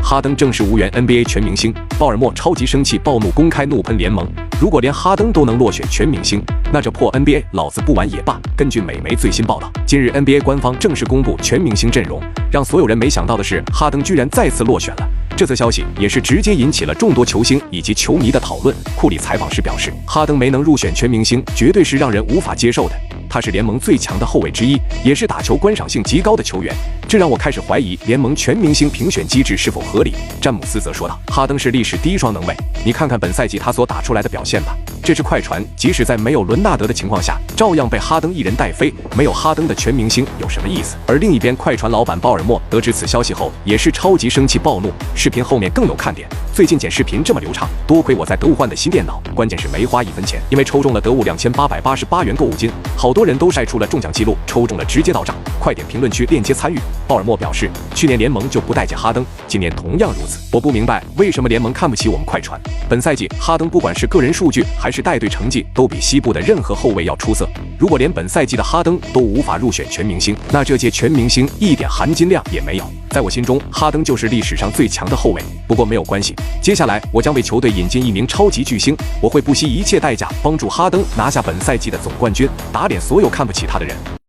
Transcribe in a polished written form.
哈登正式无缘 NBA 全明星，鲍尔默超级生气，暴怒公开怒喷联盟。如果连哈登都能落选全明星，那这破 NBA 老子不玩也罢。根据美媒最新报道，近日 NBA 官方正式公布全明星阵容，让所有人没想到的是，哈登居然再次落选了。这则消息也是直接引起了众多球星以及球迷的讨论。库里采访时表示，哈登没能入选全明星，绝对是让人无法接受的。他是联盟最强的后卫之一，也是打球观赏性极高的球员，这让我开始怀疑联盟全明星评选机制是否合理。詹姆斯则说道，哈登是历史第一双能卫，你看看本赛季他所打出来的表现吧。这支快船即使在没有伦纳德的情况下，照样被哈登一人带飞，没有哈登的全明星有什么意思？而另一边，快船老板鲍尔默得知此消息后，也是超级生气暴怒。视频后面更有看点，最近剪视频这么流畅，多亏我在德物换的新电脑，关键是没花1分钱，因为抽中了德物2888元购物金，好多人都晒出了中奖记录，抽中了直接到账，快点评论区链接参与。鲍尔默表示，去年联盟就不待见哈登，今年同样如此。我不明白为什么联盟看不起我们快船。本赛季哈登不管是个人数据还是带队成绩，都比西部的任何后卫要出色。如果连本赛季的哈登都无法入选全明星，那这届全明星一点含金量也没有。在我心中，哈登就是历史上最强的后卫。不过没有关系，接下来我将为球队引进一名超级巨星，我会不惜一切代价帮助哈登拿下本赛季的总冠军，打脸所有看不起他的人。